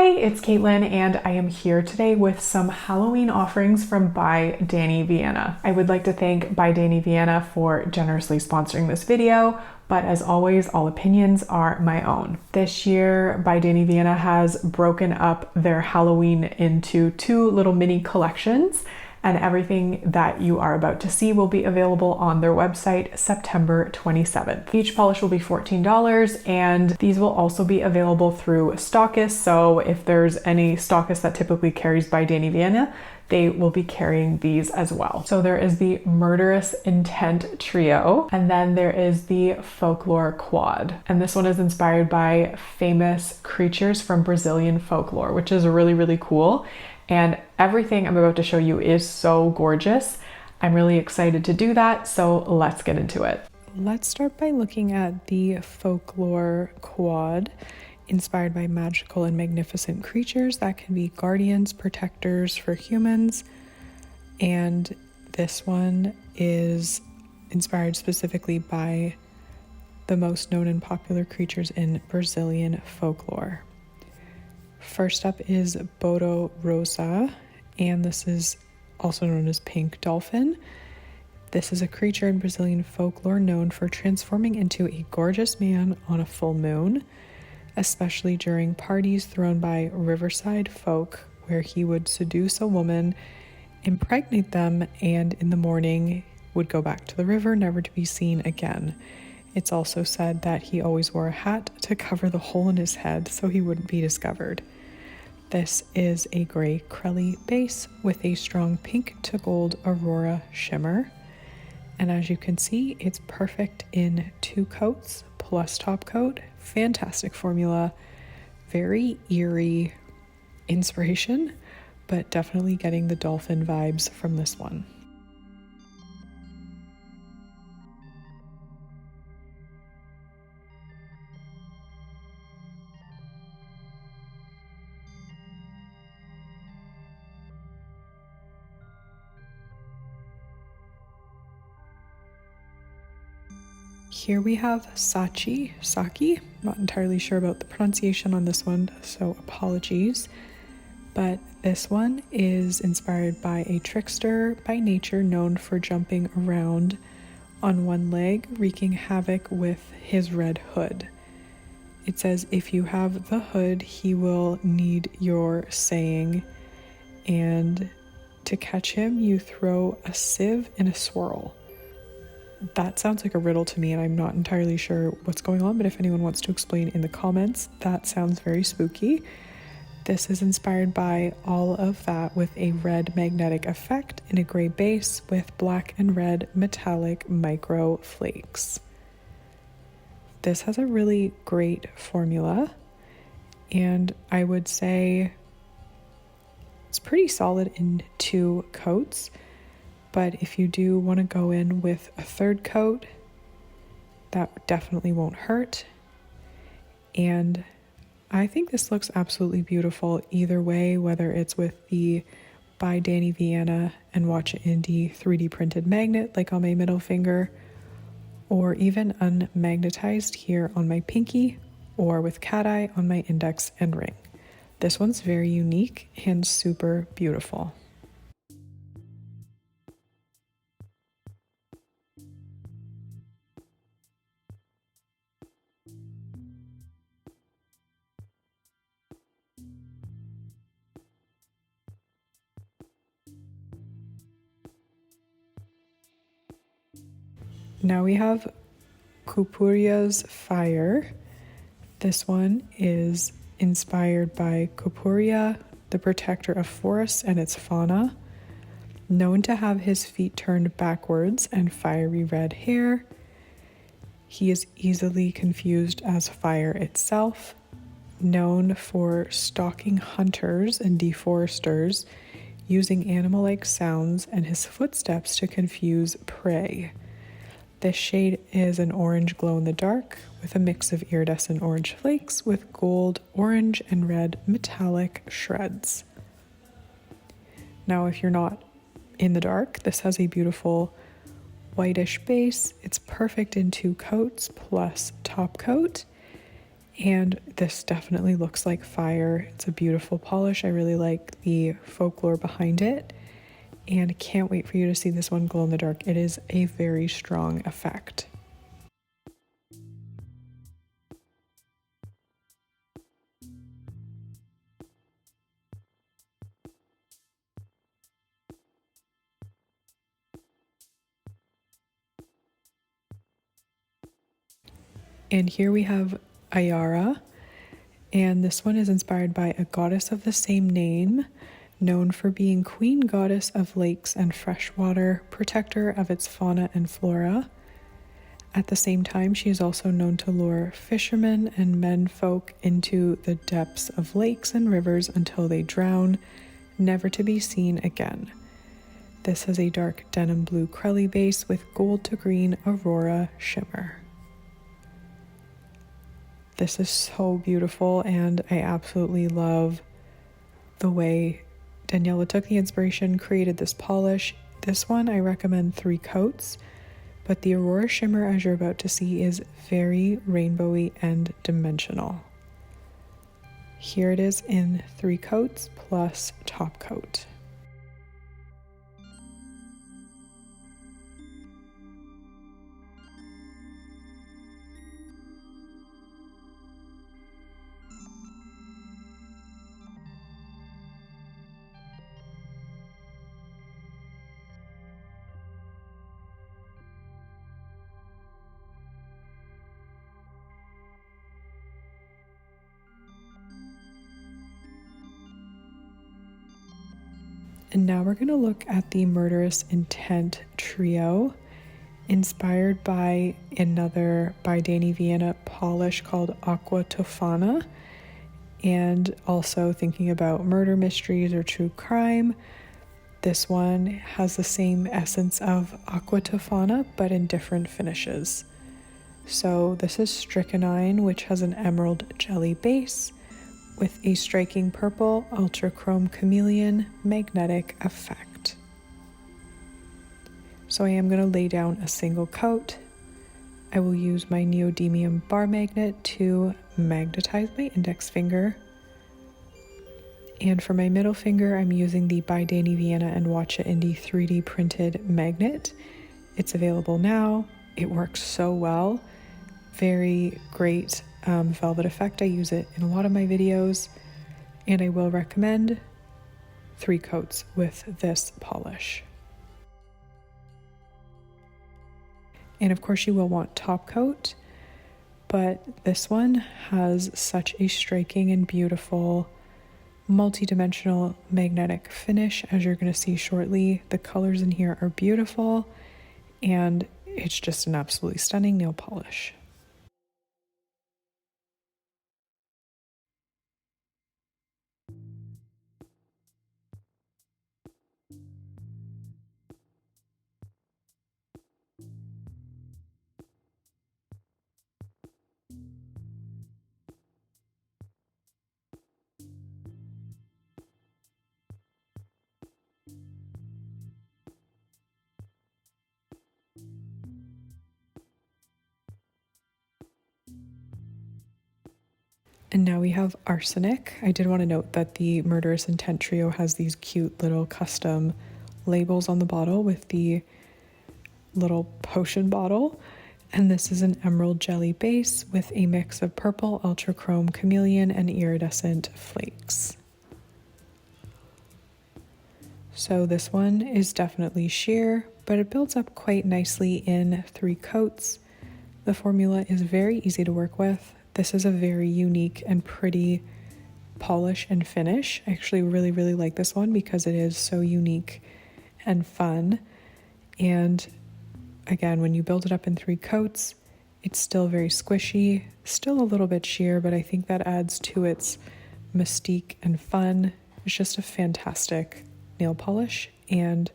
Hi, it's Caitlin, and I am here today with some Halloween offerings from by Dany Vianna. I would like to thank by Dany Vianna for generously sponsoring this video, but as always, all opinions are my own. This year, by Dany Vianna has broken up their Halloween into two little mini collections, and everything that you are about to see will be available on their website September 27th. Each polish will be $14, and these will also be available through stockists. So if there's any stockist that typically carries by Dany Vianna, they will be carrying these as well. So there is the Murderous Intent trio, and then there is the Folklore Quad. And this one is inspired by famous creatures from Brazilian folklore, which is really, really cool. And everything I'm about to show you is so gorgeous. I'm really excited to do that, so let's get into it. Let's start by looking at the Folklore Quad, inspired by magical and magnificent creatures that can be guardians, protectors for humans. And this one is inspired specifically by the most known and popular creatures in Brazilian folklore. First up is Bodo Rosa, and this is also known as Pink Dolphin. This is a creature in Brazilian folklore known for transforming into a gorgeous man on a full moon, especially during parties thrown by riverside folk, where he would seduce a woman, impregnate them, and in the morning would go back to the river, never to be seen again. It's also said that he always wore a hat to cover the hole in his head so he wouldn't be discovered. This is a gray Crelly base with a strong pink to gold Aurora shimmer. And as you can see, it's perfect in 2 coats plus top coat. Fantastic formula, very eerie inspiration, but definitely getting the dolphin vibes from this one. Here we have Saki. Not entirely sure about the pronunciation on this one, so apologies. But this one is inspired by a trickster by nature known for jumping around on one leg, wreaking havoc with his red hood. It says if you have the hood, he will need your saying, and to catch him, you throw a sieve in a swirl. That sounds like a riddle to me, and I'm not entirely sure what's going on, but if anyone wants to explain in the comments, that sounds very spooky. This is inspired by all of that with a red magnetic effect in a gray base with black and red metallic micro flakes. This has a really great formula, and I would say it's pretty solid in 2 coats. But if you do want to go in with a 3rd coat, that definitely won't hurt. And I think this looks absolutely beautiful either way, whether it's with the by Dany Vianna and Watch It Indie 3D printed magnet like on my middle finger, or even unmagnetized here on my pinky, or with cat eye on my index and ring. This one's very unique and super beautiful. Now we have Cupuria's Fire. This one is inspired by Cupuria, the protector of forests and its fauna. Known to have his feet turned backwards and fiery red hair, he is easily confused as fire itself. Known for stalking hunters and deforesters, using animal-like sounds and his footsteps to confuse prey. This shade is an orange glow-in-the-dark with a mix of iridescent orange flakes with gold, orange, and red metallic shreds. Now, if you're not in the dark, this has a beautiful whitish base. It's perfect in 2 coats plus top coat, And this definitely looks like fire. It's a beautiful polish. I really like the folklore behind it. And can't wait for you to see this one glow in the dark. It is a very strong effect. And here we have Ayara. And this one is inspired by a goddess of the same name, known for being queen goddess of lakes and freshwater, protector of its fauna and flora. At the same time, she is also known to lure fishermen and menfolk into the depths of lakes and rivers until they drown, never to be seen again. This has a dark denim blue crelly base with gold to green aurora shimmer. This is so beautiful, and I absolutely love the way Daniela took the inspiration, created this polish. This one I recommend 3 coats, but the Aurora Shimmer, as you're about to see, is very rainbowy and dimensional. Here it is in 3 coats plus top coat. And now we're going to look at the Murderous Intent trio, inspired by another by Dany Vianna polish called Aqua Tofana, and also thinking about murder mysteries or true crime. This one has the same essence of Aqua Tofana, but in different finishes. So this is Strychnine, which has an emerald jelly base with a striking purple ultra chrome chameleon magnetic effect. So I am going to lay down a single coat. I will use my neodymium bar magnet to magnetize my index finger. And for my middle finger, I'm using the by Dany Vianna and Watcha Indie 3D printed magnet. It's available now. It works so well. Very great velvet effect. I use it in a lot of my videos, and I will recommend 3 coats with this polish. And of course you will want top coat, but this one has such a striking and beautiful multi-dimensional magnetic finish, as you're going to see shortly. The colors in here are beautiful, and it's just an absolutely stunning nail polish. And now we have Arsenic. I did want to note that the Murderous Intent trio has these cute little custom labels on the bottle with the little potion bottle. And this is an emerald jelly base with a mix of purple, ultra chrome, chameleon, and iridescent flakes. So this one is definitely sheer, but it builds up quite nicely in 3 coats. The formula is very easy to work with. This is a very unique and pretty polish and finish. I actually really like this one because it is so unique and fun. And again, when you build it up in 3 coats, it's still very squishy, still a little bit sheer, but I think that adds to its mystique and fun. It's just a fantastic nail polish, and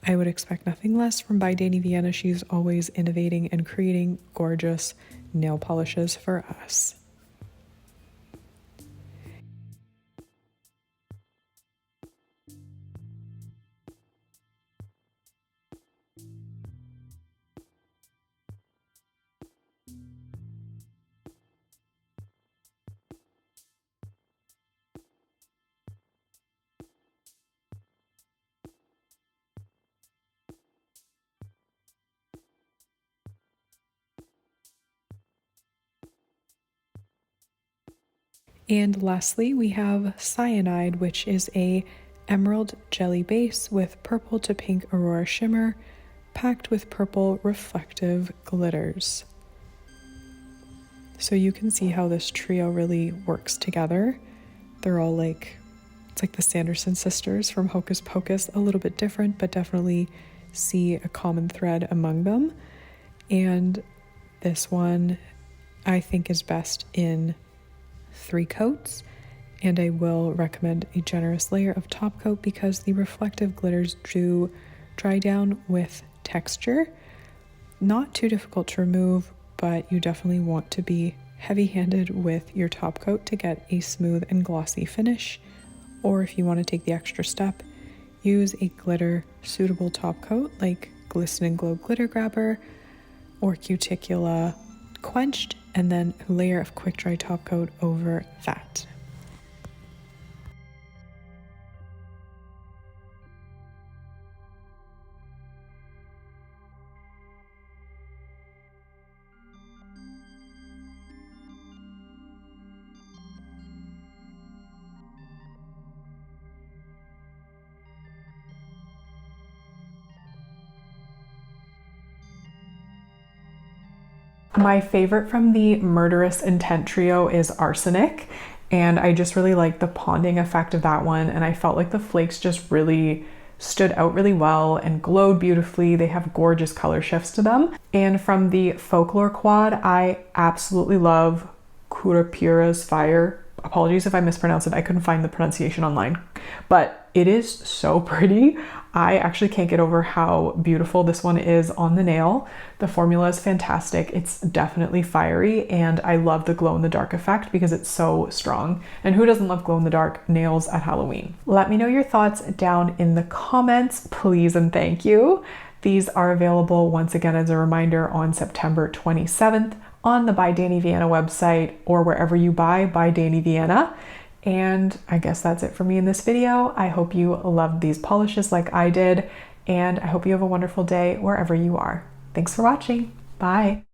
I would expect nothing less from by Dany Vianna. She's always innovating and creating gorgeous nail polishes for us. And lastly, we have Cyanide, which is a emerald jelly base with purple to pink aurora shimmer, packed with purple reflective glitters. So you can see how this trio really works together. They're all like, it's like the Sanderson sisters from Hocus Pocus, a little bit different, but definitely see a common thread among them. And this one I think is best in 3 coats, and I will recommend a generous layer of top coat because the reflective glitters do dry down with texture. Not too difficult to remove, but you definitely want to be heavy-handed with your top coat to get a smooth and glossy finish. Or if you want to take the extra step, use a glitter suitable top coat like Glisten and Glow Glitter Grabber or Cuticula Quenched, and then a layer of quick dry top coat over that. My favorite from the Murderous Intent trio is Arsenic, and I just really like the ponding effect of that one, and I felt like the flakes just really stood out really well and glowed beautifully. They have gorgeous color shifts to them. And from the Folklore Quad, I absolutely love Curupira's Fire. Apologies if I mispronounce it, I couldn't find the pronunciation online, but it is so pretty. I actually can't get over how beautiful this one is on the nail. The formula is fantastic. It's definitely fiery, and I love the glow in the dark effect because it's so strong. And who doesn't love glow in the dark nails at Halloween? Let me know your thoughts down in the comments, please and thank you. These are available once again as a reminder on September 27th on the By Dany Vianna website or wherever you buy Dany Vianna. And I guess that's it for me in this video. I hope you loved these polishes like I did, and I hope you have a wonderful day wherever you are. Thanks for watching. Bye.